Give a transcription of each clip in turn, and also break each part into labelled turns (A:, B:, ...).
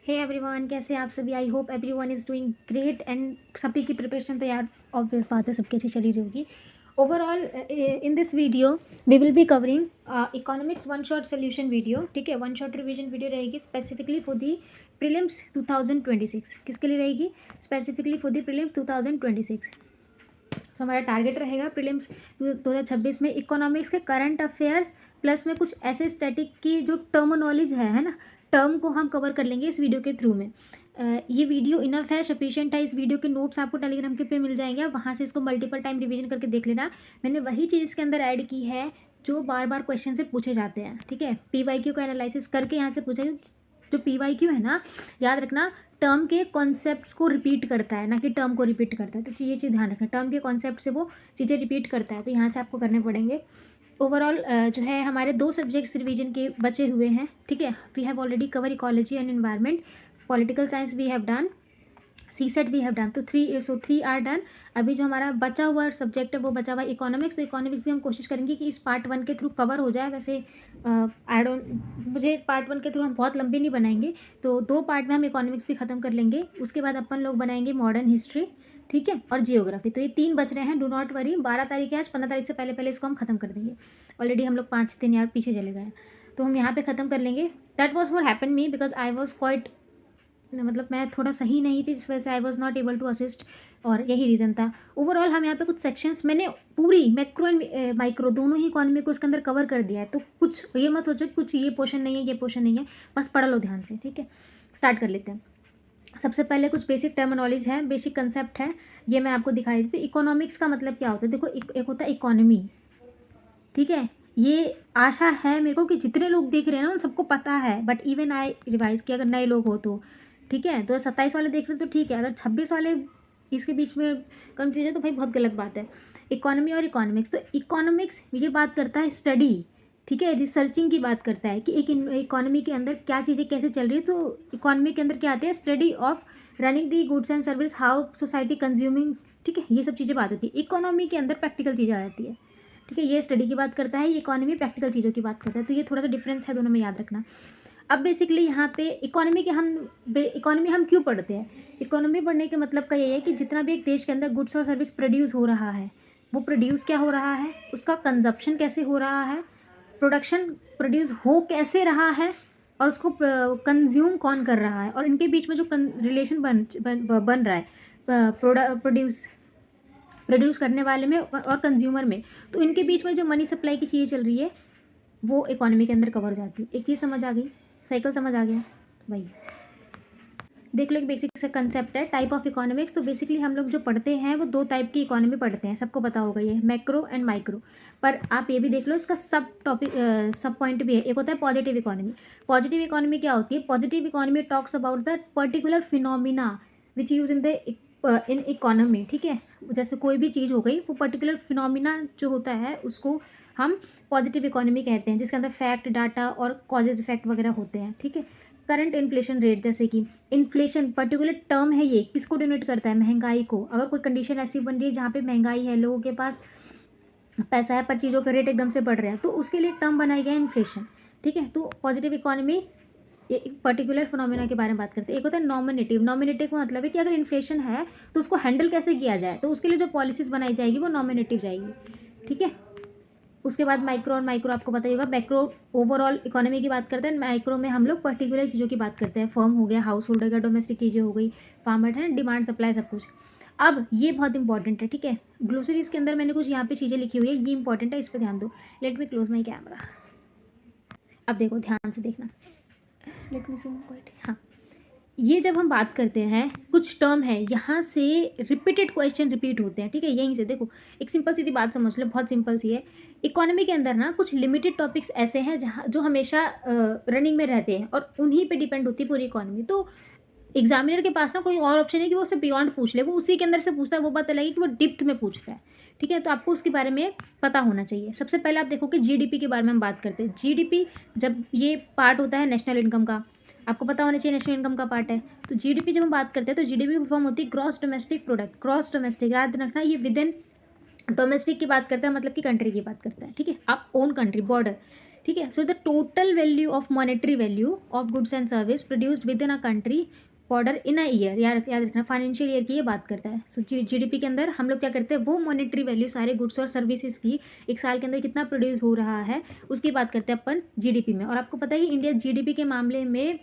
A: Hey everyone, कैसे आप सभी। I hope everyone is doing great and सभी की प्रिपरेशन तो यार ऑब्वियस बात है सबकी अच्छी चली रही होगी। Overall in this video we will be covering economics one shot solution video. ठीक है, वन शॉट रिवीजन वीडियो रहेगी स्पेसिफिकली फॉर दी प्रीलिम्स 2026। किसके लिए रहेगी? Specifically for the prelims 2026। तो हमारा टारगेट रहेगा प्रीलिम्स 2026 में इकोनॉमिक्स के करंट अफेयर्स प्लस में कुछ ऐसे स्टैटिक की जो टर्मिनोलॉजी है ना, टर्म को हम कवर कर लेंगे इस वीडियो के थ्रू में। ये वीडियो इनफ है, सफिशिएंट है। इस वीडियो के नोट्स आपको टेलीग्राम के पे मिल जाएंगे, आप वहाँ से इसको मल्टीपल टाइम रिवीजन करके देख लेना। मैंने वही चीज़ इसके अंदर ऐड की है जो बार बार क्वेश्चन से पूछे जाते हैं। ठीक है, PYQ को एनालिसिस करके यहाँ से पूछा, जो PYQ है ना, याद रखना टर्म के कॉन्सेप्ट्स को रिपीट करता है, ना कि टर्म को रिपीट करता है। तो ये चीज़ ध्यान रखना, टर्म के कॉन्सेप्ट से वो चीज़ें रिपीट करता है, तो यहाँ से आपको करने पड़ेंगे। ओवरऑल जो है हमारे 2 सब्जेक्ट्स रिवीजन के बचे हुए हैं। ठीक है, we have already cover ecology and environment, political science we have done, CSET we have done, तो 3 आर डन। अभी जो हमारा बचा हुआ सब्जेक्ट है वो बचा हुआ इकोनॉमिक्स। तो इकोनॉमिक्स भी हम कोशिश करेंगे कि इस पार्ट 1 के थ्रू कवर हो जाए। वैसे आई डोंट, मुझे पार्ट 1 के थ्रू हम बहुत लंबी नहीं बनाएंगे, तो 2 पार्ट में हम इकोनॉमिक्स भी ख़त्म कर लेंगे। उसके बाद अपन लोग बनाएंगे मॉडर्न हिस्ट्री, ठीक है, और जियोग्राफी। तो ये 3 बच रहे हैं, डू नॉट वरी। 12 तारीख है आज, 15 तारीख से पहले पहले इसको हम खत्म कर देंगे। ऑलरेडी हम लोग 5 दिन यार पीछे चले गए, तो हम यहाँ पे ख़त्म कर लेंगे। That was for happen me because I was quite, मतलब मैं थोड़ा सही नहीं थी, इस वजह से I was not able to assist, और यही रीज़न था। ओवरऑल हम यहाँ पे कुछ सेक्शंस, मैंने पूरी मैक्रो एंड माइक्रो दोनों ही इकोनॉमी को इसके अंदर कवर कर दिया है। तो कुछ ये मत सोचो कि कुछ ये पोर्शन नहीं है, ये पोर्शन नहीं है, बस पढ़ लो ध्यान से। ठीक है, स्टार्ट कर लेते हैं। सबसे पहले कुछ बेसिक टर्मिनोलॉजी है, बेसिक कंसेप्ट है, ये मैं आपको दिखाई दी थी। इकोनॉमिक्स का मतलब क्या होता है? देखो, एक होता है इकोनॉमी, ठीक है। ये आशा है मेरे को कि जितने लोग देख रहे हैं ना उन सबको पता है, बट इवन आई रिवाइज कि अगर नए लोग हो तो ठीक है। तो 27 वाले देख रहे तो ठीक है, अगर 26 वाले इसके बीच में कन्फ्यूज है तो भाई बहुत गलत बात है। इकोनॉमी और इकोनॉमिक्स, तो इकोनॉमिक्स ये बात करता है स्टडी, ठीक है, रिसर्चिंग की बात करता है कि एक इकोनॉमी के अंदर क्या चीज़ें कैसे चल रही है। तो इकोनॉमी के अंदर क्या आते हैं? Study of running the goods and service, how society consuming, ठीक है, ये सब चीज़ें बात होती है। इकोनॉमी के अंदर प्रैक्टिकल चीज़ें आ जाती है, ठीक है। ये स्टडी की बात करता है, ये इकोनॉमी प्रैक्टिकल चीज़ों की बात करता है। तो ये थोड़ा सा डिफरेंस है दोनों में, याद रखना। अब बेसिकली यहाँ पे इकोनॉमी हम क्यों पढ़ते हैं? इकोनॉमी पढ़ने के मतलब का ये है कि जितना भी एक देश के अंदर गुड्स और सर्विस प्रोड्यूस हो रहा है, वो प्रोड्यूस क्या हो रहा है, उसका कंजप्शन कैसे हो रहा है, प्रोडक्शन प्रोड्यूस हो कैसे रहा है, और उसको कंज्यूम कौन कर रहा है, और इनके बीच में जो रिलेशन बन रहा है प्रोड्यूस करने वाले में और कंज्यूमर में, तो इनके बीच में जो मनी सप्लाई की चीज़ें चल रही है वो इकोनॉमी के अंदर कवर हो जाती है। एक चीज़ समझ आ गई, साइकिल समझ आ गया भाई। देख लो, एक बेसिक सा कंसेप्ट है टाइप ऑफ इकोनॉमिक्स। तो बेसिकली हम लोग जो पढ़ते हैं वो 2 टाइप की इकोनॉमी पढ़ते हैं, सबको पता होगा ये, मैक्रो एंड माइक्रो। पर आप ये भी देख लो, इसका सब पॉइंट भी है। एक होता है पॉजिटिव इकोनॉमी। पॉजिटिव इकोनॉमी क्या होती है? Positive economy talks about the particular phenomena which use in economy, ठीक है। जैसे कोई भी चीज़ हो गई, वो पर्टिकुलर फिनोमिना जो होता है उसको हम पॉजिटिव इकोनॉमी कहते हैं, जिसके अंदर फैक्ट, डाटा और कॉजेज इफेक्ट वगैरह होते हैं, ठीक है। करंट इन्फ्लेशन रेट, जैसे कि इन्फ्लेशन पर्टिकुलर टर्म है, ये किसको डिनोट करता है? महंगाई को। अगर कोई कंडीशन ऐसी बन रही है जहाँ पे महंगाई है, लोगों के पास पैसा है पर चीज़ों का रेट एकदम से बढ़ रहे हैं, तो उसके लिए टर्म बनाई गया इन्फ्लेशन, ठीक है। तो पॉजिटिव इकोनॉमी एक पर्टिकुलर फिनोमिना के बारे में बात करते हैं। एक होता है नॉमिनेटिव। नॉमिनेटिव का मतलब है कि अगर इन्फ्लेशन है तो उसको हैंडल कैसे किया जाए, तो उसके लिए जो पॉलिसीज़ बनाई जाएगी वो नॉमिनेटिव जाएगी, ठीक है। उसके बाद माइक्रो, और माइक्रो आपको पता ही होगा, मैक्रो ओवरऑल इकोनॉमी की बात करते हैं, माइक्रो में हम लोग पर्टिकुलर चीज़ों की बात करते हैं। फर्म हो गया, हाउस होल्ड हो गया, डोमेस्टिक चीज़ें हो गई, फार्मर है, डिमांड सप्लाई सब कुछ। अब ये बहुत इंपॉर्टेंट है, ठीक है। ग्लोसरीज के अंदर मैंने कुछ यहाँ पे चीज़ें लिखी हुई है, ये इंपॉर्टेंट है, इस पर ध्यान दो। Let me close my camera. अब देखो, ध्यान से देखना, लेट मी जूम क्वाइट। हाँ, ये जब हम बात करते हैं, कुछ टर्म है यहाँ से रिपीटेड क्वेश्चन रिपीट होते हैं, ठीक है। यहीं से देखो, एक सिंपल सीधी बात समझ लो, बहुत सिंपल सी है। इकोनॉमी के अंदर ना कुछ लिमिटेड टॉपिक्स ऐसे हैं जहाँ जो हमेशा रनिंग में रहते हैं, और उन्हीं पे डिपेंड होती है पूरी इकोनॉमी। तो एग्जामिनर के पास ना कोई और ऑप्शन है कि वो उससे बियॉन्ड पूछ ले, वो उसी के अंदर से पूछता है, वो बात अलग है कि वो डिप्थ में पूछता है, ठीक है। तो आपको उसके बारे में पता होना चाहिए। सबसे पहले आप देखो कि GDP के बारे में हम बात करते हैं। GDP जब ये पार्ट होता है नेशनल इनकम का, आपको पता होना चाहिए नेशनल इनकम का पार्ट है। तो GDP जब हम बात करते हैं तो GDP फॉर्म होती है gross domestic product. Gross domestic याद रखना, ये विद इन डोमेस्टिक की बात करता है, मतलब कि कंट्री की बात करता है, ठीक है। आप ओन कंट्री, बॉर्डर, ठीक है। So the total value of monetary value of goods and service produced with in a country border in a year, याद रखना फाइनेंशियल ईयर की ये बात करता है। सो जीडीपी के अंदर हम लोग क्या करते हैं, वो मॉनेटरी वैल्यू सारे गुड्स और सर्विसेज की एक साल के अंदर कितना प्रोड्यूस हो रहा है उसकी बात करते हैं अपन जीडीपी में। और आपको पता है कि इंडिया जीडीपी के मामले में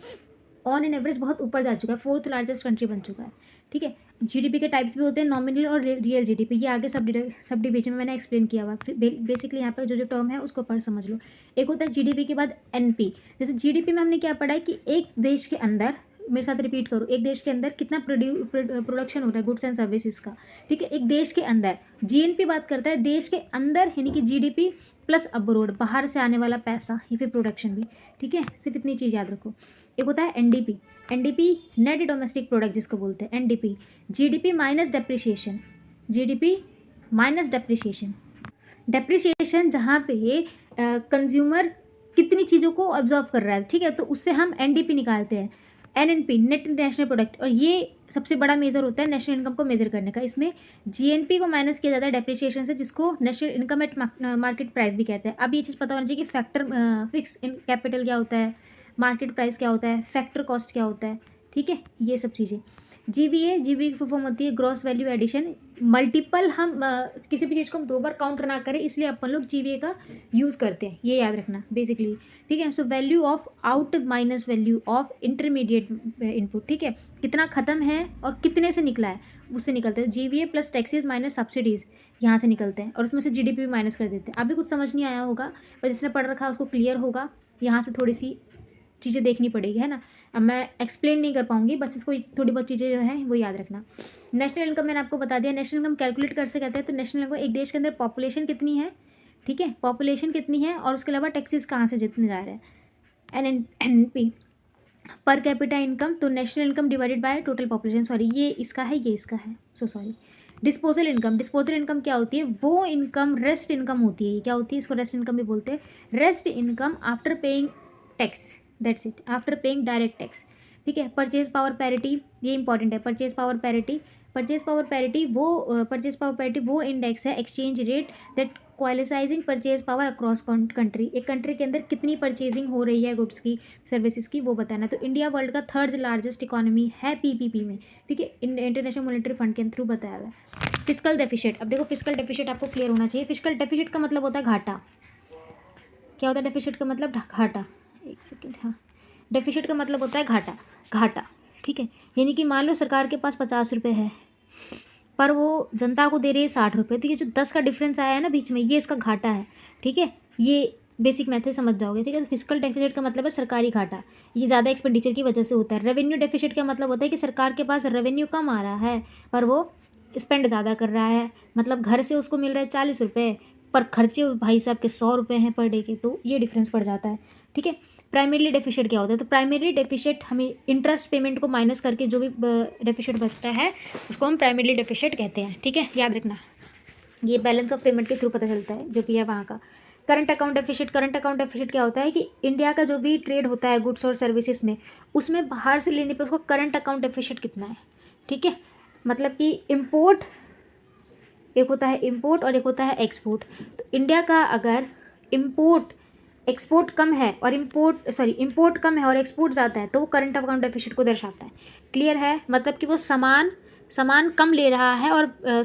A: ऑन एन एवरेज बहुत ऊपर जा चुका है, 4th लार्जेस्ट कंट्री बन चुका है। ठीक है। जीडीपी के टाइप्स भी होते हैं, नॉमिनल और रियल जीडीपी, ये आगे सब डिवीजन में मैंने एक्सप्लेन किया हुआ। बेसिकली यहाँ पर जो टर्म है उसको पढ़ समझ लो। एक होता है जीडीपी के बाद एनपी। जैसे जीडीपी में हमने क्या पढ़ा है कि एक देश के अंदर, मेरे साथ रिपीट करो, एक देश के अंदर कितना प्रोडक्शन हो रहा है गुड्स एंड सर्विसेज का। ठीक है। एक देश के अंदर जीएनपी बात करता है देश के अंदर, यानी कि जीडीपी प्लस अब्रोड, बाहर से आने वाला पैसा, या फिर प्रोडक्शन भी। ठीक है। सिर्फ इतनी चीज़ याद रखो। एक होता है NDP. NDP net domestic product जिसको बोलते हैं NDP. GDP minus depreciation, GDP minus depreciation. Depreciation जहाँ पे कंज्यूमर कितनी चीज़ों को ऑब्जॉर्व कर रहा है, ठीक है, तो उससे हम एनडीपी निकालते हैं। एनएनपी नेट नेशनल प्रोडक्ट, और ये सबसे बड़ा मेजर होता है नेशनल इनकम को मेजर करने का। इसमें जीएनपी को माइनस किया जाता है डेप्रिसिएशन से, जिसको national income eight market price भी कहते हैं। अब ये चीज़ पता होना चाहिए कि फैक्टर फिक्स इन कैपिटल क्या होता है, मार्केट प्राइस क्या होता है, फैक्टर कॉस्ट क्या होता है। ठीक है। ये सब चीज़ें। जीवीए की फुल फॉर्म होती है ग्रॉस वैल्यू एडिशन। मल्टीपल हम किसी भी चीज़ को हम 2 बार काउंट ना करें, इसलिए अपन लोग जीवीए का यूज़ करते हैं, ये याद रखना बेसिकली। ठीक है। So value of out minus value of intermediate input. ठीक है। कितना ख़त्म है और कितने से निकला है उससे निकलते हैं। GVA plus taxes minus subsidies यहाँ से निकलते हैं, और उसमें से जीडीपी भी माइनस कर देते हैं। अभी कुछ समझ नहीं आया होगा, पर जिसने पढ़ रखा है उसको क्लियर होगा। यहाँ से थोड़ी सी चीज़ें देखनी पड़ेगी, है ना। अब मैं एक्सप्लेन नहीं कर पाऊंगी, बस इसको थोड़ी बहुत चीज़ें जो हैं वो याद रखना। नेशनल इनकम मैंने आपको बता दिया। नेशनल इनकम कैलकुलेट कर से कहते हैं, तो नेशनल इनकम एक देश के अंदर पॉपुलेशन कितनी है, ठीक है, पॉपुलेशन कितनी है, और उसके अलावा टैक्सेस कहाँ से जितने जा रहे हैं। एनपी पर कैपिटा इनकम, तो national income divided by total population. Sorry, ये इसका है, ये इसका है, so sorry. Disposal income. Disposal income क्या होती है, वो इनकम रेस्ट इनकम होती है। क्या होती है, इसको रेस्ट इनकम भी बोलते हैं। Rest income after paying tax, that's it, after paying direct tax. ठीक है। परचेज पावर पैरिटी, ये इंपॉर्टेंट है। Purchase power parity, purchase power parity वो इंडेक्स है, exchange rate that equalizing purchase power across country. एक कंट्री के अंदर कितनी परचेजिंग हो रही है गुड्स की, सर्विसेज की, वो बताना। तो इंडिया वर्ल्ड का 3rd लार्जेस्ट इकोनॉमी है पीपीपी में। ठीक है। इंटरनेशनल मॉनेटरी फंड के थ्रू बताया हुआ है। Fiscal deficit. अब देखो, फिस्कल डेफिसिट आपको क्लियर होना चाहिए। फिस्कल डेफिसिट का मतलब होता है घाटा। क्या होता है डेफिसिट का मतलब, घाटा। एक सेकेंड, हाँ, डेफिसिट का मतलब होता है घाटा। ठीक है। यानी कि मान लो सरकार के पास 50 रुपये है, पर वो जनता को दे रही है 60 रुपये, तो ये जो 10 का डिफरेंस आया है ना बीच में, ये इसका घाटा है। ठीक है। ये बेसिक मैथड समझ जाओगे। ठीक है। तो फिस्कल डेफिसिट का मतलब है सरकारी घाटा, ये ज़्यादा एक्सपेंडिचर की वजह से होता है। रेवेन्यू डेफिसिट का मतलब होता है कि सरकार के पास रेवेन्यू कम आ रहा है, पर वो स्पेंड ज़्यादा कर रहा है। मतलब घर से उसको मिल रहा है 40 रुपये, पर खर्चे भाई साहब के 100 रुपये हैं पर डे के, तो ये डिफरेंस पड़ जाता है। ठीक है। प्राइमरी डेफिसिट क्या होता है, तो प्राइमरी डेफिसिट हमें इंटरेस्ट पेमेंट को माइनस करके जो भी डेफिसिट बचता है उसको हम प्राइमरी डेफिसिट कहते हैं। ठीक है। याद रखना, ये बैलेंस ऑफ पेमेंट के थ्रू पता चलता है जो भी है वहाँ का। Current account deficit. Current account deficit क्या होता है कि इंडिया का जो भी ट्रेड होता है गुड्स और सर्विसेज में, उसमें बाहर से लेने पे उसको करंट अकाउंट डेफिसिट कितना है। ठीक है। मतलब कि इम्पोर्ट, एक होता है इम्पोर्ट और एक होता है एक्सपोर्ट। तो इंडिया का अगर एक्सपोर्ट कम है और इम्पोर्ट कम है और एक्सपोर्ट ज़्यादा है, तो वो करंट अकाउंट डेफिसिट को दर्शाता है। क्लियर है। मतलब कि वो सामान कम ले रहा है और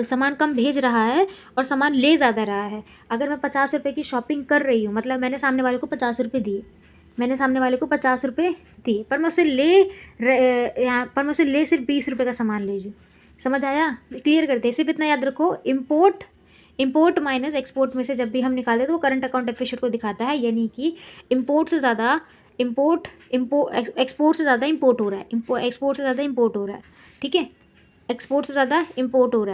A: सामान कम भेज रहा है और सामान ले ज़्यादा रहा है। अगर मैं 50 रुपये की शॉपिंग कर रही हूँ, मतलब मैंने सामने वाले को 50 रुपये दिए, पर मैं उसे ले सिर्फ 20 रुपये का सामान ले रही हूँ। समझ आया। क्लियर करते हैं। सिर्फ इतना याद रखो, इम्पोर्ट माइनस एक्सपोर्ट में से जब भी हम निकालते हैं तो वो करंट अकाउंट डेफिसिट को दिखाता है। यानी कि एक्सपोर्ट से ज़्यादा इम्पोर्ट हो रहा है। ठीक है। एक्सपोर्ट से ज़्यादा इम्पोर्ट हो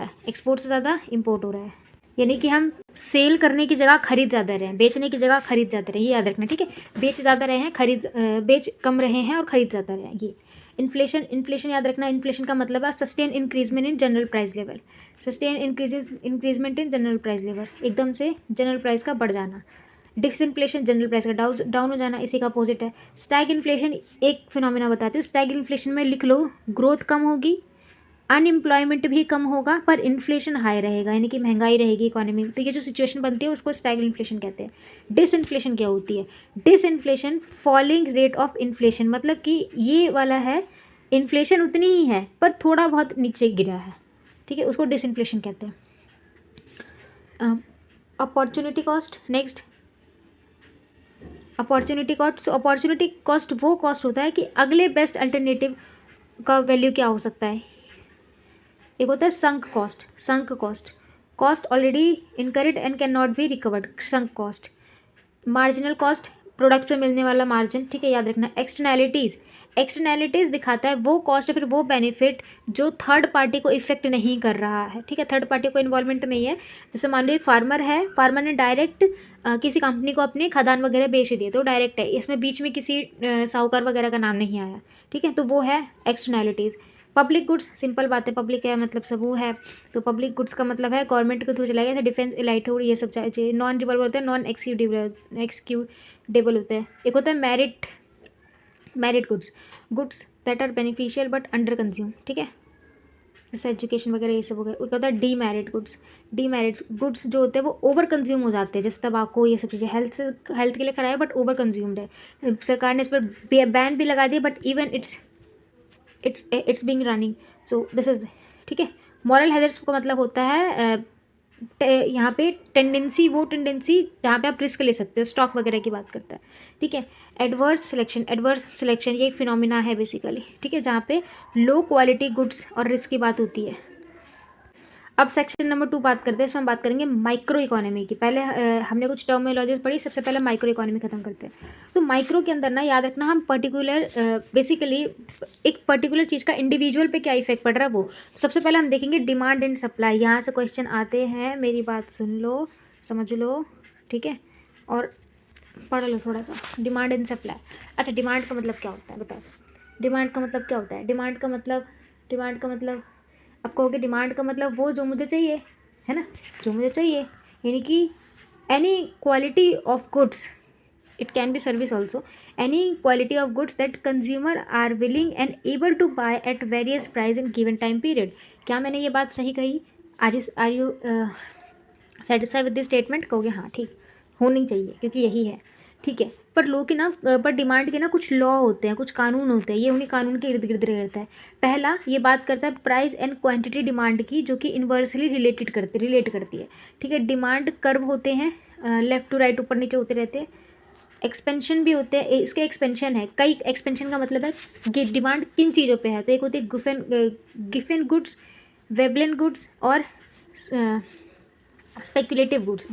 A: रहा है। यानी कि हम सेल करने की जगह खरीद ज़्यादा रहे हैं, बेचने की जगह खरीद ज़्यादा रहे, ये याद रखना। ठीक है। बेच ज़्यादा रहे हैं, बेच कम रहे हैं और खरीद ज़्यादा रहे हैं। ये इन्फ्लेशन याद रखना। इन्फ्लेशन का मतलब है sustain increment in general price level. Increment in general price level, एकदम से जनरल प्राइस का बढ़ जाना। डिसइन्फ्लेशन जनरल प्राइस का डाउन हो जाना, इसी का अपोजिट है। स्टैग इन्फ्लेशन एक फिनोमिना बताती हूँ। स्टैग इन्फ्लेशन में लिख लो, ग्रोथ कम होगी अनएम्प्लॉयमेंट भी कम होगा पर इन्फ्लेशन हाई रहेगा, यानी कि महंगाई रहेगी इकोनॉमी में। तो ये जो सिचुएशन बनती है उसको स्टैगफ्लेशन कहते हैं। डिसइन्फ्लेशन क्या होती है? Disinflation falling rate of inflation, मतलब कि ये वाला है इन्फ्लेशन उतनी ही है पर थोड़ा बहुत नीचे गिरा है, ठीक है, उसको डिसइन्फ्लेशन कहते हैं। Opportunity cost, next opportunity cost. Opportunity cost वो कॉस्ट होता है कि अगले बेस्ट अल्टरनेटिव का वैल्यू क्या हो सकता है। एक होता है sunk cost, sunk cost, cost already incurred and can not be recovered, sunk cost. Marginal cost, product पे मिलने वाला मार्जिन, ठीक है, याद रखना। एक्सटर्नैलिटीज़, एक्सटर्नैलिटीज़ दिखाता है वो कॉस्ट या फिर वो बेनिफिट जो थर्ड पार्टी को इफेक्ट नहीं कर रहा है, ठीक है, थर्ड पार्टी को इन्वॉल्वमेंट नहीं है। जैसे मान लो एक फार्मर है, फार्मर ने डायरेक्ट किसी कंपनी को अपने खदान वगैरह बेच दिए तो डायरेक्ट है, इसमें बीच में किसी साहूकार वगैरह का नाम नहीं आया, ठीक है, तो वो है एक्सटर्नैलिटीज़। पब्लिक गुड्स, सिंपल बात है, पब्लिक है मतलब सब वो है, तो पब्लिक गुड्स का मतलब है गवर्नमेंट के थ्रू चलाया गया, जैसे डिफेंस, लाइटहुड, ये सब चाहिए। नॉन रिवलेबल होते हैं, नॉन एक्सक्यूडेबल होते हैं। एक होता है merit, merit goods, goods that are beneficial but under consume, ठीक है, जैसे एजुकेशन वगैरह ये सब हो गया। एक होता है डीमेरिट गुड्स, डीमेरिट गुड्स जो होते हैं वो ओवर कंज्यूम हो जाते हैं, जैसे तंबाकू, ये सब चीज़ें हेल्थ के लिए खराब है बट ओवर कंज्यूम्ड है, सरकार ने इस पर बैन भी लगा दिया but even it's being running, so this is, ठीक है। मॉरल हैजर्ड्स का मतलब होता है यहाँ पे टेंडेंसी, वो टेंडेंसी जहाँ पे आप रिस्क ले सकते हो, स्टॉक वगैरह की बात करता है, ठीक है। एडवर्स सिलेक्शन, एडवर्स सिलेक्शन ये एक फिनोमिना है बेसिकली, ठीक है, जहाँ पे लो क्वालिटी गुड्स और रिस्क की बात होती है। अब सेक्शन नंबर 2 बात करते हैं, इसमें हम बात करेंगे माइक्रो इकोनॉमी की। पहले हमने कुछ टर्मिनोलॉजीज पढ़ी, सबसे पहले माइक्रो इकोनॉमी खत्म करते हैं। तो माइक्रो के अंदर ना याद रखना, हम पर्टिकुलर बेसिकली एक पर्टिकुलर चीज़ का इंडिविजुअल पे क्या इफेक्ट पड़ रहा है वो। सबसे पहले हम देखेंगे डिमांड एंड सप्लाई, यहाँ से क्वेश्चन आते हैं, मेरी बात सुन लो, समझ लो, ठीक है, और पढ़ लो थोड़ा सा। डिमांड एंड सप्लाई, अच्छा डिमांड का मतलब क्या होता है बताओ, डिमांड का मतलब क्या होता है? डिमांड का मतलब आप कहोगे डिमांड का मतलब वो जो मुझे चाहिए, है ना, जो मुझे चाहिए, यानी कि any quality of goods, it can be service also, any quality of goods that consumer are willing and able to buy at various price in given time period. क्या मैंने ये बात सही कही? Are you satisfy with this statement? कहोगे हाँ ठीक होनी चाहिए क्योंकि यही है, ठीक है। पर लो के ना, पर डिमांड के ना कुछ लॉ होते हैं, कुछ कानून होते हैं, ये उन्हीं कानून के इर्द गिर्द रहता है। पहला ये बात करता है प्राइस एंड क्वांटिटी डिमांड की, जो कि इन्वर्सली रिलेट करती है, ठीक है। डिमांड कर्व होते हैं, लेफ्ट टू राइट, ऊपर नीचे होते रहते हैं। एक्सपेंशन भी होते हैं, इसके एक्सपेंशन है, कई एक्सपेंशन का मतलब है कि डिमांड किन चीज़ों पे है। तो एक होती है गिफन गुड्स, वेबलन गुड्स और speculative goods.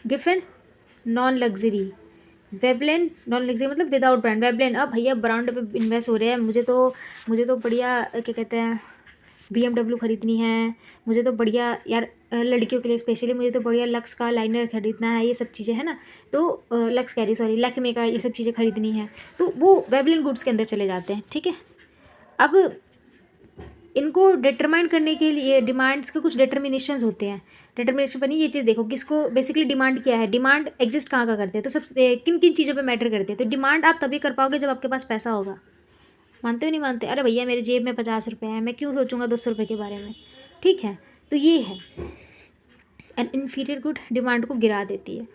A: Giffen non luxury, Veblen non luxury मतलब विदाउट ब्रांड। वेबलेन अब भैया ब्रांड पे इन्वेस्ट हो रहे हैं, मुझे तो बढ़िया क्या कहते हैं BMW खरीदनी है, मुझे तो बढ़िया यार लड़कियों के लिए स्पेशली मुझे तो बढ़िया लक्स का लाइनर खरीदना है, ये सब चीज़ें है ना, तो लक्स कह रही सॉरी लैक्मे का, ये सब चीज़ें खरीदनी है, तो वो वेबलेन गुड्स के अंदर चले जाते हैं, ठीक है। अब इनको डिटरमाइन करने के लिए डिमांड्स के कुछ डिटर्मिनेशंस होते हैं। डिटर्मिनेशन बनी ये चीज़ देखो, किसको बेसिकली डिमांड क्या है, डिमांड एग्जिस्ट कहाँ का करते हैं, तो सब किन किन चीज़ों पे मैटर करते हैं। तो डिमांड आप तभी कर पाओगे जब आपके पास पैसा होगा। मानते हो नहीं मानते? अरे भैया मेरे जेब में 50 रुपये हैं, मैं क्यों सोचूंगा 200 रुपये के बारे में, ठीक है। तो ये है एन इन्फीरियर गुड डिमांड को गिरा देती है।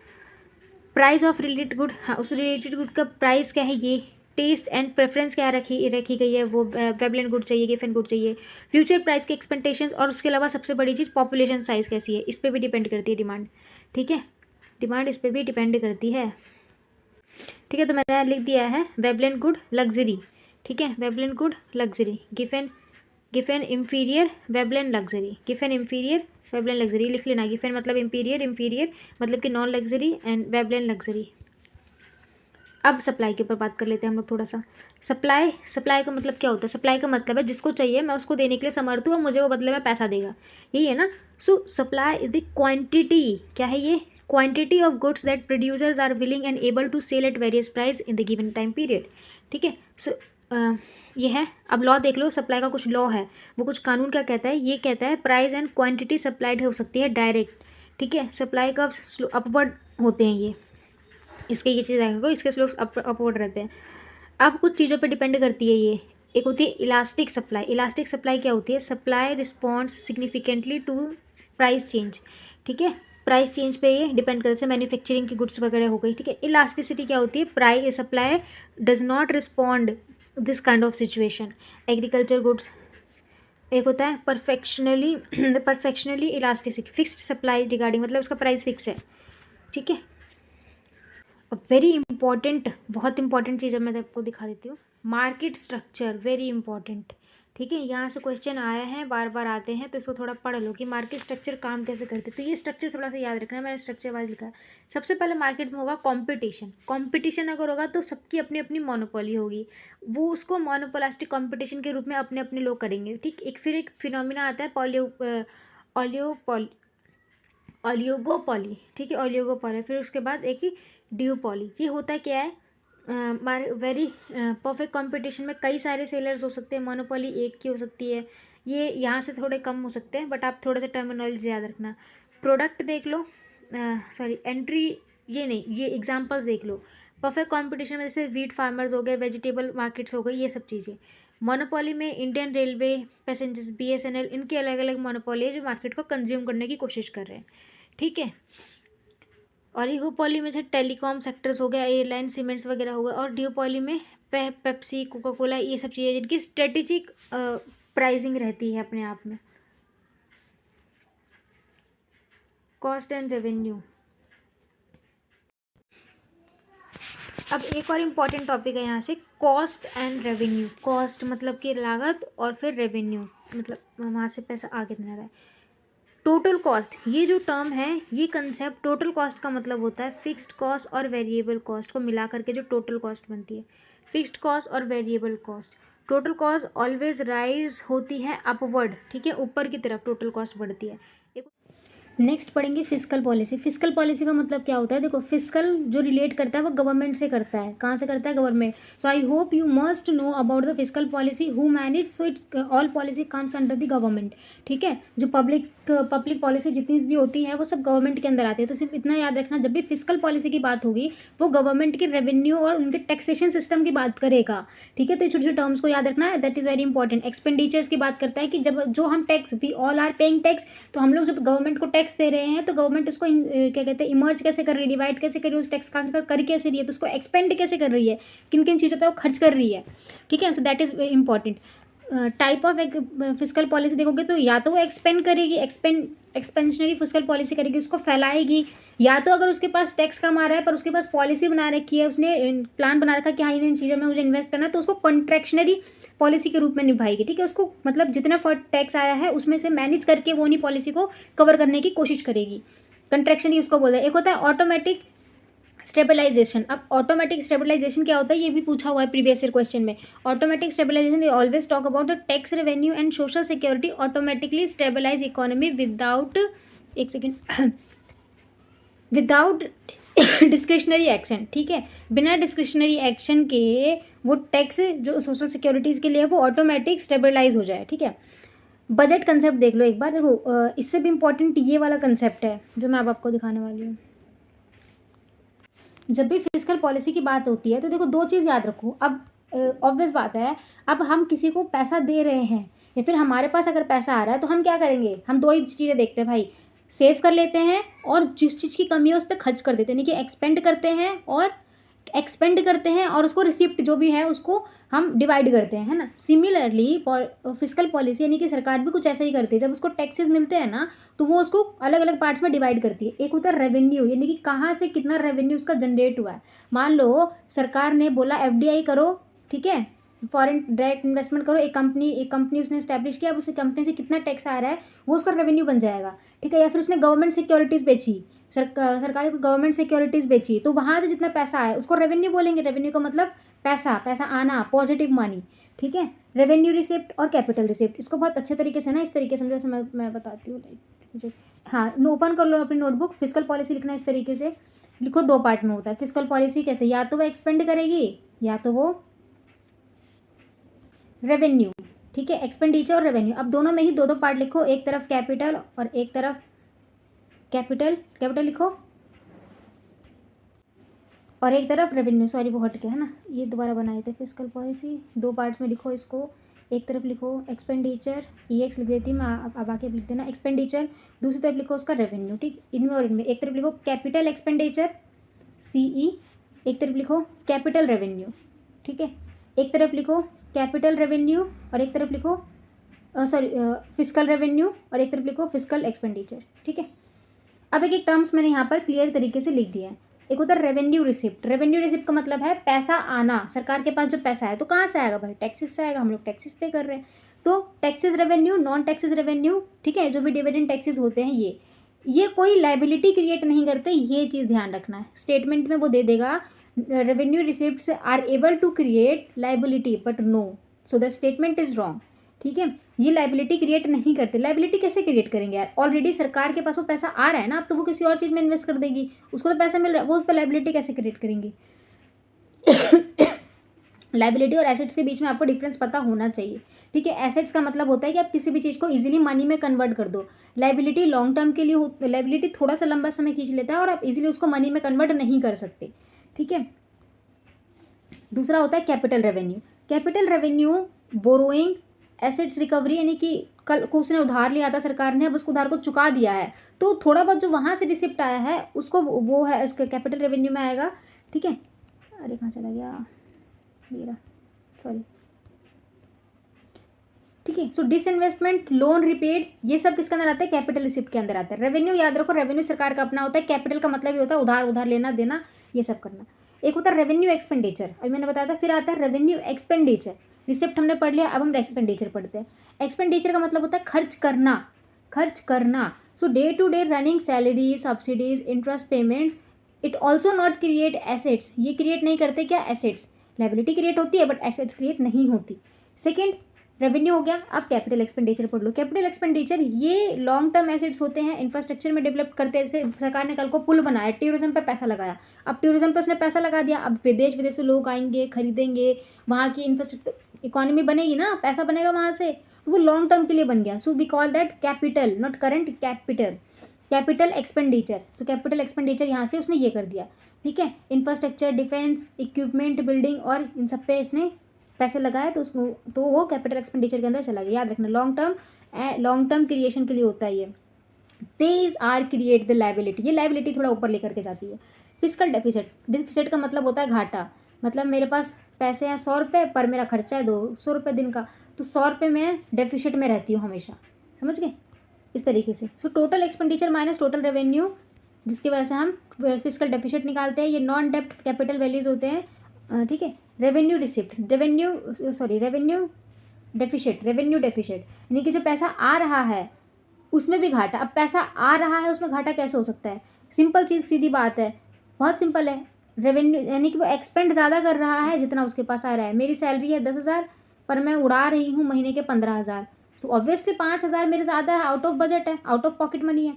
A: प्राइस ऑफ रिलेटेड गुड, हाँ उस रिलेटेड गुड का प्राइस क्या है, ये टेस्ट एंड प्रेफरेंस क्या रखी गई है, वो वेबलेंट गुड चाहिए, गिफन गुड चाहिए। फ्यूचर प्राइस के एक्सपेक्टेशंस, और उसके अलावा सबसे बड़ी चीज़ पॉपुलेशन साइज़ कैसी है, इस पर भी डिपेंड करती है डिमांड, ठीक है, डिमांड इस पर भी डिपेंड करती है, ठीक है। तो मैंने लिख दिया है वेबलेंट गुड लग्जरी, ठीक है, Veblen good luxury, Giffen inferior Veblen luxury, Giffen inferior Veblen luxury लिख लेना। गिफन मतलब इंफीरियर मतलब कि non luxury, and Veblen luxury. अब सप्लाई के ऊपर बात कर लेते हैं हम लोग थोड़ा सा। सप्लाई का मतलब क्या होता है? सप्लाई का मतलब है जिसको चाहिए मैं उसको देने के लिए समर्थ हूँ और मुझे वो बदले में पैसा देगा, यही है ना। So supply is the quantity, क्या है ये? Quantity of goods that producers are willing and able to sell at various price in the given time period, ठीक है। सो ये है। अब लॉ देख लो, सप्लाई का कुछ लॉ है, वो कुछ कानून क्या कहता है, ये कहता है प्राइस एंड क्वांटिटी सप्लाइड हो सकती है डायरेक्ट, ठीक है। सप्लाई का अपवर्ड होते हैं ये, इसके ये चीज़ आएंगे, इसके स्लोप अपवर्ड रहते हैं। अब कुछ चीज़ों पे डिपेंड करती है ये, एक होती है इलास्टिक सप्लाई। इलास्टिक सप्लाई क्या होती है? Supply response significantly to price change, ठीक है। प्राइस चेंज पे ये डिपेंड करते हैं, मैन्युफैक्चरिंग की गुड्स वगैरह हो गई, ठीक है। इलास्टिसिटी क्या होती है? Price supply does not respond this kind of situation. Agriculture goods. एक होता है परफेक्शनली इलास्टिसिटी, फिक्स्ड सप्लाई रिगार्डिंग, मतलब उसका प्राइस फिक्स है, ठीक है। अब वेरी इंपॉर्टेंट, बहुत इंपॉर्टेंट चीज़ अब मैं आपको दिखा देती हूँ, मार्केट स्ट्रक्चर, वेरी इंपॉर्टेंट, ठीक है। यहाँ से क्वेश्चन आया है, बार बार आते हैं, तो इसको थोड़ा पढ़ लो कि मार्केट स्ट्रक्चर काम कैसे करते हैं। तो ये स्ट्रक्चर थोड़ा सा याद रखना है, मैंने स्ट्रक्चर वाइज लिखा है। सबसे पहले मार्केट में होगा कंपटीशन। कंपटीशन अगर होगा तो सबकी अपनी अपनी मोनोपोली होगी, वो उसको मोनोपोलास्टिक कंपटीशन के रूप में अपने अपने लोग करेंगे, ठीक। फिर एक फिनोमिना आता है ओलियोगोपॉली, ठीक है, ओलियोगोपॉली। फिर उसके बाद एक ड्यूपॉली। ये होता क्या है? वेरी परफेक्ट कंपटीशन में कई सारे सेलर्स हो सकते हैं, मोनोपोली एक की हो सकती है। ये यहाँ से थोड़े कम हो सकते हैं, बट आप थोड़े से टर्मिनोलॉजी याद रखना। प्रोडक्ट देख लो, सॉरी एंट्री, ये नहीं, ये एग्जांपल्स देख लो। परफेक्ट कंपटीशन में जैसे वीट फार्मर्स हो गए, वेजिटेबल मार्केट्स हो गई, ये सब चीज़ें। मोनोपोली में इंडियन रेलवे, पैसेंजर्स, BSNL, इनके अलग अलग मोनोपोली है जो मार्केट को कंज्यूम करने की कोशिश कर रहे हैं, ठीक है। ओलिगोपोली में जैसे टेलीकॉम सेक्टर्स हो गया, एयरलाइन, सीमेंट्स वगैरह हो गया। और ड्यूपोली में पेप्सी, कोका कोला, ये सब चीज़ें जिनकी स्ट्रेटेजिक प्राइसिंग रहती है अपने आप में। Cost and revenue. अब एक और इम्पॉर्टेंट टॉपिक है यहाँ से, कॉस्ट एंड रेवेन्यू। कॉस्ट मतलब कि लागत, और फिर रेवेन्यू मतलब वहाँ से पैसा आगे देना रहा है। टोटल कॉस्ट, ये जो टर्म है, ये कंसेप्ट, टोटल कॉस्ट का मतलब होता है फिक्स्ड कॉस्ट और वेरिएबल कॉस्ट को मिला करके जो टोटल कॉस्ट बनती है। फिक्स्ड कॉस्ट और variable cost. Total cost always rise होती है अपवर्ड, ठीक है, ऊपर की तरफ टोटल कॉस्ट बढ़ती है। नेक्स्ट पढ़ेंगे फिस्कल पॉलिसी। फिस्कल पॉलिसी का मतलब क्या होता है? देखो, फिस्कल जो रिलेट करता है वो गवर्नमेंट से करता है। कहाँ से करता है? Government. So I hope you must know about the fiscal policy, who manage, so it's all policy comes under the government, ठीक है। जो पब्लिक पॉलिसी जितनी भी होती है वो सब गवर्नमेंट के अंदर आती है। तो सिर्फ इतना याद रखना, जब भी फिस्कल पॉलिसी की बात होगी वो गवर्नमेंट के रेवेन्यू और उनके टैक्सेशन सिस्टम की बात करेगा, ठीक है। तो छोटे छोटे टर्म्स को याद रखना है, that is very important. Expenditures की बात करता है कि जब जो हम tax, we all are paying tax, तो हम लोग जब गवर्नमेंट को टैक्स दे रहे हैं तो गवर्नमेंट उसको क्या कहते हैं, इमर्ज कैसे कर रही है, डिवाइड कैसे कर रही है, उस टैक्स का कर कैसे रही है, तो उसको एक्सपेंड कैसे कर रही है, किन किन चीज़ों पे वो खर्च कर रही है, ठीक है। So that is important. Type of fiscal policy देखोगे तो या तो वो एक्सपेंड करेगी, एक्सपेंशनरी फिस्कल पॉलिसी करेगी, उसको फैलाएगी, या तो अगर उसके पास टैक्स कम आ रहा है पर उसके पास पॉलिसी बना रखी है, उसने प्लान बना रखा कि हाँ इन चीज़ों में मुझे इन्वेस्ट करना है, तो उसको कॉन्ट्रैक्शनरी पॉलिसी के रूप में निभाएगी, ठीक है। उसको मतलब जितना टैक्स आया है उसमें से मैनेज करके वो उन्हीं पॉलिसी को कवर करने की कोशिश करेगी। कंट्रैक्शन उसको बोलते हैं। एक होता है ऑटोमेटिक स्टेबलाइजेशन। अब ऑटोमेटिक स्टेबलाइजेशन क्या होता है, ये भी पूछा हुआ है प्रीवियस ईयर क्वेश्चन में। Automatic stabilization, we always talk about the tax revenue and social security automatically stabilize economy without, एक सेकेंड, विदाउट डिस्क्रिशनरी एक्शन, ठीक है। बिना डिस्क्रिशनरी एक्शन के वो टैक्स जो सोशल सिक्योरिटीज़ के लिए है वो ऑटोमेटिक स्टेबलाइज हो जाए, ठीक है। बजट कंसेप्ट देख लो एक बार। देखो, इससे भी इम्पोर्टेंट ये वाला कंसेप्ट है जो मैं अब आपको दिखाने वाली हूँ। जब भी फिस्कल पॉलिसी की बात होती है तो देखो दो चीज़ याद रखो। अब ऑब्वियस बात है, अब हम किसी को पैसा दे रहे हैं या फिर हमारे पास अगर पैसा आ रहा है तो हम क्या करेंगे, हम दो ही चीज़ें देखते हैं भाई, सेव कर लेते हैं और जिस चीज़ की कमी है उस पर खर्च कर देते हैं, यानी कि एक्सपेंड करते हैं और उसको रिसिप्ट जो भी है उसको हम डिवाइड करते हैं, है ना। सिमिलरली फिस्कल पॉलिसी यानी कि सरकार भी कुछ ऐसा ही करती है। जब उसको टैक्सेस मिलते हैं ना तो वो उसको अलग अलग पार्ट्स में डिवाइड करती है। एक होता है रेवेन्यू, यानी कि कहाँ से कितना रेवेन्यू उसका जनरेट हुआ है। मान लो सरकार ने बोला FDI करो, ठीक है, फॉरेन डायरेक्ट इन्वेस्टमेंट करो, एक कंपनी उसने स्टैब्लिश किया, अब उस कंपनी से कितना टैक्स आ रहा है वो उसका रेवेन्यू बन जाएगा, ठीक है। या फिर उसने गवर्नमेंट सिक्योरिटीज़ बेची, सरकारी को गवर्नमेंट सिक्योरिटीज़ बेची, तो वहाँ से जितना पैसा आया उसको रेवेन्यू बोलेंगे। रेवेन्यू का मतलब पैसा आना, पॉजिटिव मनी, ठीक है। रेवेन्यू रिसिप्ट और कैपिटल रिसिप्ट, इसको बहुत अच्छे तरीके से ना, इस तरीके से जैसे मैं बताती हूँ, मुझे हाँ ओपन कर लो अपनी नोटबुक। फिस्कल पॉलिसी लिखना इस तरीके से लिखो, दो पार्ट में होता है। फिस्कल पॉलिसी कहते हैं या तो वो एक्सपेंड करेगी या तो वो रेवेन्यू, ठीक है, एक्सपेंडिचर और रेवेन्यू। अब दोनों में ही दो दो पार्ट लिखो, एक तरफ कैपिटल और एक तरफ कैपिटल लिखो। और एक तरफ रेवेन्यू, सॉरी वो हट गया है ना, ये दोबारा बनाए थे फिस्कल पॉलिसी, 2 पार्ट्स में लिखो इसको। एक तरफ लिखो एक्सपेंडिचर, EX लिख देती हूँ मैं, अब आके लिख देना एक्सपेंडिचर, दूसरी तरफ लिखो उसका रेवेन्यू, ठीक, इनमें और इनमें। एक तरफ लिखो कैपिटल एक्सपेंडिचर CE, एक तरफ लिखो कैपिटल रेवेन्यू, ठीक है। एक तरफ लिखो कैपिटल रेवेन्यू और एक तरफ लिखो सॉरी फिस्कल रेवेन्यू और एक तरफ लिखो फिस्कल एक्सपेंडिचर, ठीक है। अब एक एक टर्म्स मैंने यहाँ पर क्लियर तरीके से लिख दिया है। एक होता है रेवेन्यू रिसिप्ट। रेवेन्यू रिसिप्ट का मतलब है पैसा आना, सरकार के पास जो पैसा है तो कहाँ से आएगा भाई, टैक्सेस से आएगा, हम लोग टैक्सेस पे कर रहे हैं। तो taxes revenue, non taxes revenue, ठीक है, जो भी डिविडेंड टैक्सेस होते हैं ये कोई लाइबिलिटी क्रिएट नहीं करते, ये चीज़ ध्यान रखना है। स्टेटमेंट में वो दे देगा revenue receipts are able to create liability but no, so the statement is wrong, ठीक है। ये लाइबिलिटी क्रिएट नहीं करते। लाइबिलिटी कैसे क्रिएट करेंगे यार, ऑलरेडी सरकार के पास वो पैसा आ रहा है ना, अब तो वो किसी और चीज़ में इन्वेस्ट कर देगी, उसको तो पैसा मिल रहा है, वो उस पर लाइबिलिटी कैसे क्रिएट करेंगी। लाइबिलिटी और एसेट्स के बीच में आपको डिफरेंस पता होना चाहिए, ठीक है। एसेट्स का मतलब होता है कि आप किसी भी चीज़ को इजीली मनी में कन्वर्ट कर दो। लाइबिलिटी लॉन्ग टर्म के लिए लाइबिलिटी थोड़ा सा लंबा समय खींच लेता है और आप इजीली उसको मनी में कन्वर्ट नहीं कर सकते, ठीक है। दूसरा होता है capital revenue. Capital revenue borrowing, assets recovery, यानी कि कल को उसने उधार लिया था सरकार ने, अब उसको उधार को चुका दिया है, तो थोड़ा बहुत जो वहाँ से रिसिप्ट आया है उसको वो है इसका कैपिटल रेवेन्यू में आएगा, ठीक है। अरे कहाँ चला गया ये रहा, सॉरी, ठीक है। सो डिसइन्वेस्टमेंट, लोन रिपेड, ये सब किसके अंदर आता है, कैपिटल रिसिप्ट के अंदर आता है। रेवेन्यू याद रखो, रेवेन्यू सरकार का अपना होता है, कैपिटल का मतलब ये होता है उधार लेना देना, ये सब करना। एक होता है रेवेन्यू एक्सपेंडिचर, अभी मैंने बताया था। फिर आता है रेवेन्यू एक्सपेंडिचर, रिसिप्ट हमने पढ़ लिया, अब हम एक्सपेंडिचर पढ़ते हैं। एक्सपेंडिचर का मतलब होता है खर्च करना। So day to day running salary, subsidies, interest payments, it also not create assets, ये क्रिएट नहीं करते क्या, एसेट्स। लाइबिलिटी क्रिएट होती है बट एसेट्स क्रिएट नहीं होती। सेकेंड रेवेन्यू हो गया। अब कैपिटल एक्सपेंडिचर पढ़ लो। कैपिटल एक्सपेंडिचर ये लॉन्ग टर्म एसेट्स होते हैं, इंफ्रास्ट्रक्चर में डेवलप करते हैं। जैसे सरकार ने कल को पुल बनाया, टूरिज्म पे पैसा लगाया, अब टूरिज्म पे उसने पैसा लगा दिया, अब विदेश से लोग आएंगे, खरीदेंगे, वहाँ की इंफ्रास्ट्रक्चर इकोनॉमी बनेगी ना, पैसा बनेगा वहाँ से, तो वो लॉन्ग टर्म के लिए बन गया। So we call that capital, not current, capital expenditure. So capital expenditure यहाँ से उसने ये कर दिया, ठीक है। इंफ्रास्ट्रक्चर, डिफेंस, इक्विपमेंट, बिल्डिंग और इन सब पे इसने पैसे लगाए, तो उसको तो वो कैपिटल एक्सपेंडिचर के अंदर चला गया। याद रखना, लॉन्ग टर्म क्रिएशन के लिए होता है ये। These are create the liability, ये लाइबिलिटी थोड़ा ऊपर लेकर के जाती है। फिस्कल डेफिसिट, डेफिसिट का मतलब होता है घाटा, मतलब मेरे पास पैसे हैं 100 रुपये पर मेरा खर्चा है 200 रुपये दिन का, तो 100 रुपये में डेफिसिट में रहती हूँ हमेशा, समझ गए, इस तरीके से। So total expenditure minus total revenue, जिसकी वजह से हम फिस्कल डेफिसिट निकालते हैं। ये नॉन डेप्ट कैपिटल वैल्यूज होते हैं, ठीक है। रेवेन्यू डेफिसिट, यानी कि जो पैसा आ रहा है उसमें भी घाटा। अब पैसा आ रहा है उसमें घाटा कैसे हो सकता है, सिंपल चीज़, सीधी बात है, बहुत सिंपल है। रेवेन्यू यानी कि वो एक्सपेंड ज़्यादा कर रहा है जितना उसके पास आ रहा है। मेरी सैलरी है 10,000 पर मैं उड़ा रही हूँ महीने के 15,000, सो ऑब्वियसली 5,000 मेरे ज़्यादा है, आउट ऑफ बजट है, आउट ऑफ पॉकेट मनी है।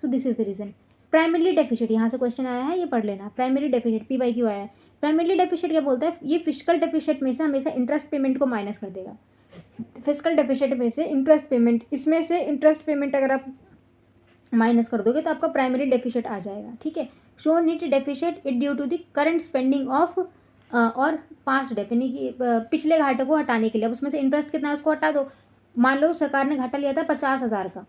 A: So this is the reason. Primary deficit, यहाँ से क्वेश्चन आया है, ये पढ़ लेना। प्राइमरी डेफिसिट PYQ आया है। प्राइमरी डेफिसिट क्या बोलता है, ये फिस्कल डेफिसिट में से हमेशा इंटरेस्ट पेमेंट को माइनस कर देगा। फिस्कल डेफिसिट में से इंटरेस्ट पेमेंट, इसमें से इंटरेस्ट पेमेंट अगर आप माइनस कर दोगे तो आपका प्राइमरी डेफिसिट आ जाएगा, ठीक है। Show net deficit it due to the current spending of और पास्ट डेप, यानी कि पिछले घाटे को हटाने के लिए। अब उसमें से इंटरेस्ट कितना है उसको हटा दो। मान लो सरकार ने घाटा लिया था 50,000 का,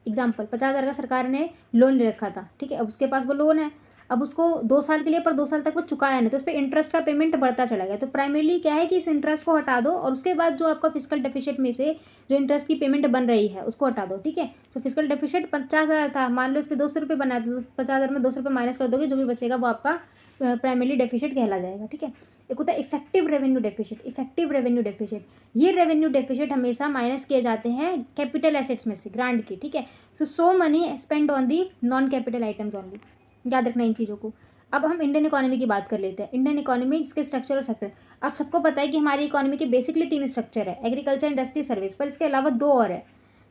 A: एग्जाम्पल 50,000 का सरकार ने लोन ले रखा था, ठीक है। अब उसके पास वो लोन है, अब उसको 2 साल के लिए, पर 2 साल तक वो चुकाया नहीं, तो उस पर इंटरेस्ट का पेमेंट बढ़ता चला गया। तो प्राइमरीली क्या है कि इस इंटरेस्ट को हटा दो और उसके बाद जो आपका फिस्कल डेफिसिट में से जो इंटरेस्ट की पेमेंट बन रही है उसको हटा दो, ठीक है। सो फिस्कल डेफिसिट 50,000 था, मान लो इस पर 200 रुपये बना दो, 50,000 में 200 रुपये माइनस कर दोगे, जो भी बचेगा वो आपका प्राइमरी डेफिसिट कहला जाएगा, ठीक है। एक होता है इफेक्टिव रेवेन्यू डेफिसिट। ये रेवेन्यू डेफिसिट हमेशा माइनस किए जाते हैं कैपिटल एसेट्स में से, ग्रांट की, ठीक है। So money spend on the non capital items only, याद रखना इन चीज़ों को। अब हम इंडियन इकोनॉमी की बात कर लेते हैं। इंडियन इकोनॉमी, इसके स्ट्रक्चर और सेक्टर। अब सबको पता है कि हमारी इकोनॉमी के बेसिकली 3 स्ट्रक्चर है, एग्रीकल्चर, इंडस्ट्री, सर्विस, पर इसके अलावा 2 और है,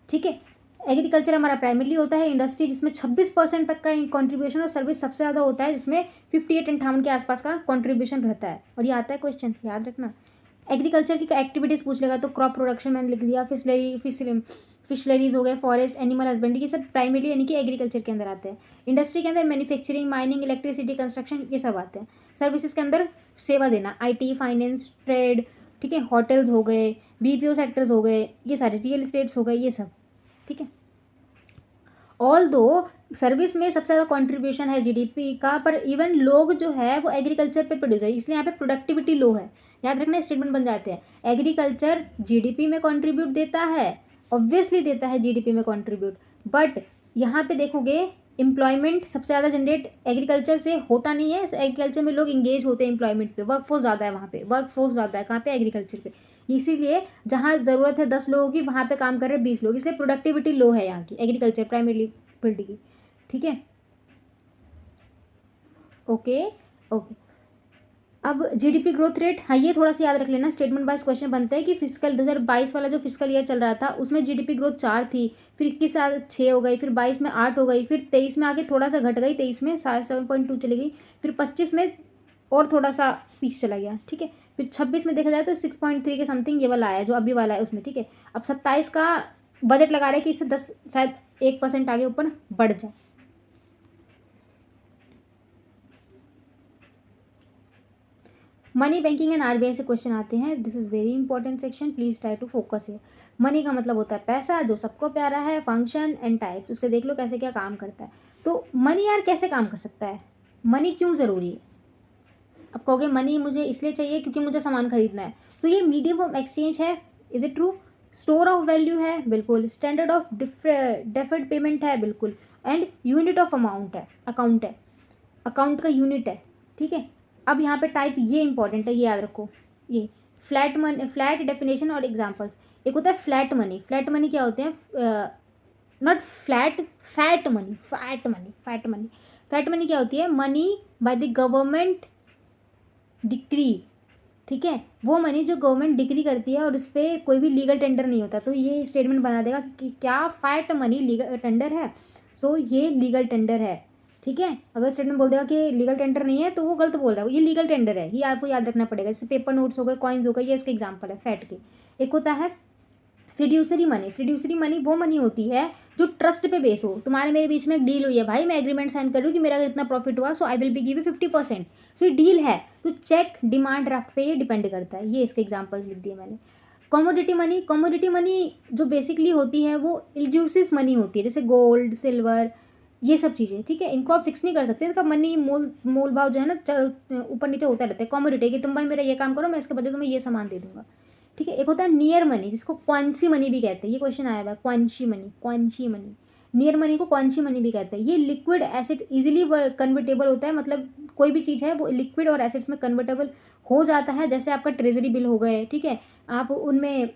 A: ठीक है। एग्रीकल्चर हमारा प्राइमरीली होता है, इंडस्ट्री जिसमें 26% तक का कंट्रीब्यूशन, और सर्विस सबसे ज़्यादा होता है जिसमें 58-58 के आसपास का कंट्रीब्यूशन रहता है। और ये आता है क्वेश्चन, याद रखना। एग्रीकल्चर की एक्टिविटीज़ पूछ लेगा तो क्रॉप प्रोडक्शन मैंने लिख दिया, फिशलरीज हो गए, फॉरेस्ट, एनिमल हस्बेंड्री, ये सब प्राइमरी यानी कि एग्रीकल्चर के अंदर आते हैं। इंडस्ट्री के अंदर मैन्युफैक्चरिंग, माइनिंग, इलेक्ट्रिसिटी, कंस्ट्रक्शन, ये सब आते हैं। सर्विसेज के अंदर सेवा देना, IT, फाइनेंस, ट्रेड, ठीक है, होटल्स हो गए, BPO सेक्टर्स हो गए, ये सारे रियल इस्टेट्स हो गए, ये सब, ठीक है। ऑल दो सर्विस में सबसे ज़्यादा कंट्रीब्यूशन है GDP का, पर इवन लोग जो है वो एग्रीकल्चर पे प्रोड्यूस है, इसलिए यहाँ पे प्रोडक्टिविटी लो है। याद रखना, स्टेटमेंट बन जाते हैं। एग्रीकल्चर GDP में कंट्रीब्यूट देता है, ऑब्वियसली देता है GDP में कंट्रीब्यूट, बट यहाँ पे देखोगे एम्प्लॉयमेंट सबसे ज़्यादा जनरेट एग्रीकल्चर से होता नहीं है। एग्रीकल्चर में लोग इंगेज होते हैं एम्प्लॉयमेंट पे, वर्कफोर्स ज़्यादा है वहाँ पे, वर्कफोर्स ज़्यादा है कहाँ पे, एग्रीकल्चर पे। इसीलिए जहाँ ज़रूरत है 10 लोगों की, वहाँ पे काम कर रहे हैं 20 लोग, इसलिए प्रोडक्टिविटी लो है यहाँ की एग्रीकल्चर प्राइमरी फील्ड की, ठीक है। ओके ओके, अब GDP ग्रोथ रेट, हाँ ये थोड़ा सा याद रख लेना, स्टेटमेंट वाइज क्वेश्चन बनता है कि फिजिकल 2022 वाला जो फिजिकल ईयर चल रहा था उसमें GDP ग्रोथ 4 थी, फिर 21 साल 6 हो गई, फिर 22 में 8 हो गई, फिर 23 में आगे थोड़ा सा घट गई, 23 में 7.2 चली गई, फिर 25 में और थोड़ा सा पीछे चला गया, ठीक है। फिर 26 में देखा जाए तो 6.3 के समथिंग ये वाला आया जो अभी वाला है उसमें, ठीक है। अब 27 का बजट लगा रहे हैं कि इससे 10 शायद 1% आगे ऊपर बढ़ जाए। मनी, बैंकिंग एंड RBI से क्वेश्चन आते हैं। This is very important section, please try to focus here. Money का मतलब होता है पैसा, जो सबको प्यारा है। फंक्शन एंड टाइप्स, उसके देख लो कैसे क्या काम करता है। तो मनी यार कैसे काम कर सकता है, मनी क्यों ज़रूरी है? अब कहोगे मनी मुझे इसलिए चाहिए क्योंकि मुझे सामान खरीदना है, तो ये मीडियम ऑफ एक्सचेंज है, is it true? Store of value है, बिल्कुल। स्टैंडर्ड ऑफ डेफर्ड पेमेंट है, बिल्कुल। एंड यूनिट ऑफ अमाउंट है, अकाउंट है, अकाउंट का यूनिट है, ठीक है। अब यहाँ पे टाइप ये इंपॉर्टेंट है, ये याद रखो। ये फ्लैट मनी, फ्लैट डेफिनेशन और एग्जांपल्स। एक होता है फ्लैट मनी। फ्लैट मनी क्या होते हैं? Not flat, fat money, fat money, fat money. Fat money क्या होती है? Money by the government decree, ठीक है। वो मनी जो गवर्नमेंट डिक्री करती है और उस पर कोई भी लीगल टेंडर नहीं होता, तो ये स्टेटमेंट बना देगा कि क्या फैट मनी लीगल टेंडर है, सो ये लीगल टेंडर है, ठीक है। अगर स्टेटमेंट बोल देगा कि लीगल टेंडर नहीं है तो वो गलत बोल रहा है, ये लीगल टेंडर है, ये आपको याद रखना पड़ेगा। जैसे पेपर नोट्स हो गए, कॉइन्स हो गए, ये इसके एग्जाम्पल है फैट के। एक होता है फिड्यूसरी मनी। फिड्यूसरी मनी वो मनी होती है जो ट्रस्ट पे बेस हो। तुम्हारे मेरे बीच में एक डील हुई है, भाई मैं एग्रीमेंट साइन कर लूँ कि मेरा अगर इतना प्रॉफिट हुआ सो आई विल बी गिव 50%, सो ये डील है। तो चेक, डिमांड ड्राफ्ट पे ये डिपेंड करता है। ये इसके एग्जाम्पल्स लिख दिए मैंने। कमोडिटी मनी, कमोडिटी मनी जो बेसिकली होती है वो इल्यूसिव मनी होती है, जैसे गोल्ड, सिल्वर, ये सब चीज़ें, ठीक है। इनको आप फिक्स नहीं कर सकते, इसका मनी मोल भाव जो है ना ऊपर नीचे होता रहता है। कमोडिटी कि तुम भाई मेरा ये काम करो, मैं इसके बदले तुम्हें ये सामान दे दूंगा, ठीक है। एक होता है नियर मनी, जिसको क्वांसी मनी भी कहते हैं। ये क्वेश्चन आया हुआ है, क्वांसी मनी, क्वांसी मनी। नियर मनी को क्वांसी मनी भी कहते हैं। ये लिक्विड एसेट इजीली कन्वर्टेबल होता है, मतलब कोई भी चीज़ है वो लिक्विड और एसेट्स में कन्वर्टेबल हो जाता है। जैसे आपका ट्रेजरी बिल हो गए, ठीक है, आप उनमें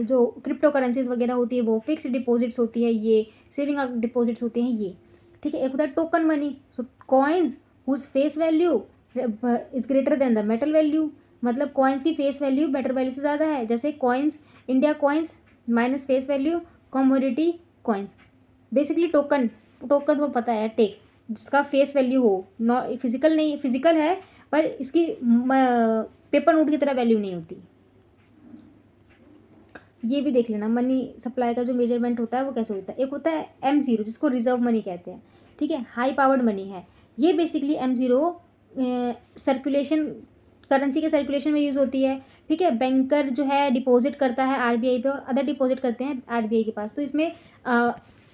A: जो क्रिप्टो करेंसीज वगैरह होती है वो फिक्स डिपॉजिट्स होती है, ये सेविंग डिपॉजिट्स होते हैं, ये, ठीक है। एक होता है token money, so coins whose face value is greater than the metal value, मतलब कॉइन्स की फेस वैल्यू मेटल वैल्यू से ज़्यादा है। जैसे coins, India coins minus face value, commodity coins. Basically token, token तो पता है, टेक, जिसका फेस वैल्यू हो, नॉट फिजिकल, नहीं फिजिकल है पर इसकी पेपर नोट की तरह वैल्यू नहीं होती। ये भी देख लेना, मनी सप्लाई का जो मेजरमेंट होता है वो कैसे होता है। एक होता है M0, जिसको रिजर्व मनी कहते हैं, ठीक है, हाई पावर्ड मनी है। ये बेसिकली M0 सर्कुलेशन, करेंसी के सर्कुलेशन में यूज़ होती है, ठीक है। बैंकर जो है डिपॉजिट करता है RBI पे और अदर डिपॉजिट करते हैं RBI के पास। तो इसमें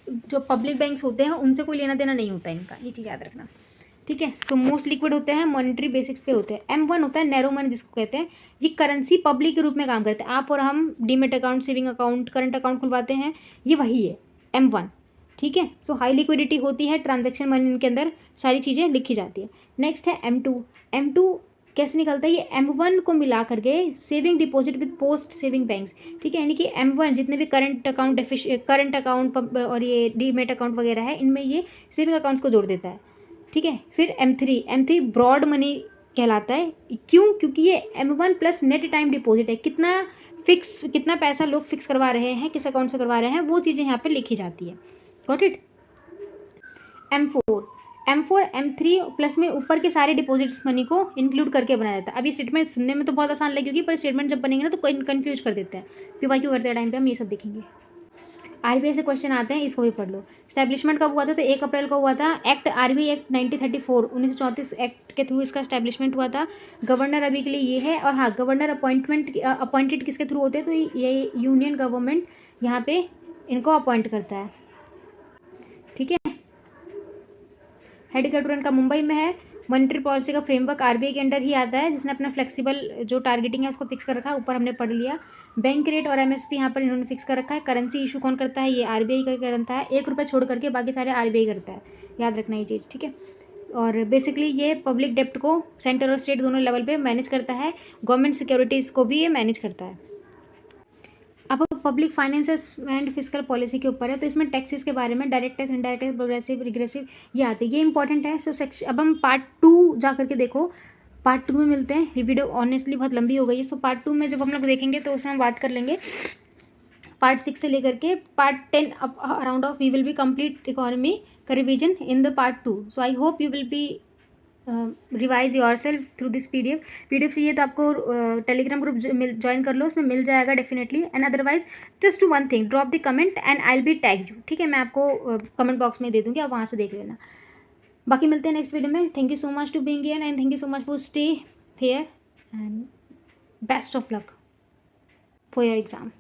A: जो पब्लिक बैंक्स होते हैं उनसे कोई लेना देना नहीं होता इनका, ये चीज़ याद रखना, ठीक है। सो मोस्ट लिक्विड होते हैं, मॉनेटरी बेसिक्स पे होते हैं। M1 होता है नैरो मनी, जिसको कहते हैं, ये करेंसी पब्लिक के रूप में काम करते हैं। आप और हम demat account, saving account, current account खुलवाते हैं, ये वही है M1, ठीक है। सो हाई लिक्विडिटी होती है, ट्रांजेक्शन मनी के अंदर सारी चीज़ें लिखी जाती है। नेक्स्ट है M2। M2 कैसे निकलता है? ये M1 को मिला करके saving deposit with post saving banks, ठीक है, यानी कि M1 जितने भी करंट अकाउंट और ये डीमेट अकाउंट वगैरह है, इनमें ये सेविंग अकाउंट्स को जोड़ देता है, ठीक है। फिर M3 ब्रॉड मनी कहलाता है। क्यों? क्योंकि ये M1 plus net time deposit है, कितना पैसा लोग फिक्स करवा रहे हैं, किस अकाउंट से करवा रहे हैं, वो चीज़ें यहाँ पे लिखी जाती है। Got it. M4 M3 plus में ऊपर के सारे डिपॉजिट्स मनी को इंक्लूड करके बनाया जाता है। अब ये स्टेटमेंट सुनने में तो बहुत आसान लगेगी, पर स्टेटमेंट जब बनेंगे ना तो कोई कन्फ्यूज कर देते हैं, PYQ करते टाइम पे हम ये सब देखेंगे। आरबीआई से क्वेश्चन आते हैं, इसको भी पढ़ लो। स्टैब्लिशमेंट कब हुआ था? तो 1 अप्रैल को हुआ था। एक्ट आरबीआई एक्ट 1934 एक्ट के थ्रू इसका स्टैब्लिशमेंट हुआ था। गवर्नर अभी के लिए ये है। और हाँ, गवर्नर अपॉइंटेड किसके थ्रू होते हैं? तो ये यूनियन गवर्नमेंट यहाँ पे इनको अपॉइंट करता है, ठीक है। हेडक्वार्टर इनका मुंबई में है। मॉनेटरी पॉलिसी का फ्रेमवर्क आरबीआई के अंडर ही आता है, जिसने अपना फ्लेक्सिबल जो टारगेटिंग है उसको फिक्स कर रखा है, ऊपर हमने पढ़ लिया। बैंक रेट और एमएसपी यहाँ पर इन्होंने फिक्स कर रखा है। करेंसी इशू कौन करता है? ये आरबीआई करता है। 1 रुपये छोड़ करके बाकी सारे आरबीआई करता है, याद रखना ये चीज़, ठीक है। और बेसिकली ये पब्लिक डेप्ट को सेंटर और स्टेट दोनों लेवल पे मैनेज करता है। गवर्नमेंट सिक्योरिटीज़ को भी ये मैनेज करता है। अब public finances and physical policy के ऊपर है, तो इसमें टैक्सेस के बारे में direct tax, indirect tax, progressive, regressive, ये आते हैं, ये इंपॉर्टेंट है। सो सेक्शन अब हम पार्ट 2 जा करके देखो, पार्ट 2 में मिलते हैं। ये वीडियो ऑनेस्टली बहुत लंबी हो गई है। सो पार्ट 2 में जब हम लोग देखेंगे तो उसमें हम बात कर लेंगे पार्ट 6 से लेकर के part 10 around of we will be complete economy का revision in the part 2। So I hope you will be revise yourself through this PDF चाहिए तो आपको टेलीग्राम ग्रुप ज्वाइन कर लो, उसमें मिल जाएगा definitely. And otherwise just do one thing, drop the comment and I will be tag you, ठीक है। मैं आपको कमेंट बॉक्स में दे दूँगी, आप वहाँ से देख लेना। बाकी मिलते हैं नेक्स्ट वीडियो में। Thank you so much to being here and thank you so much for stay here and best of luck for your exam.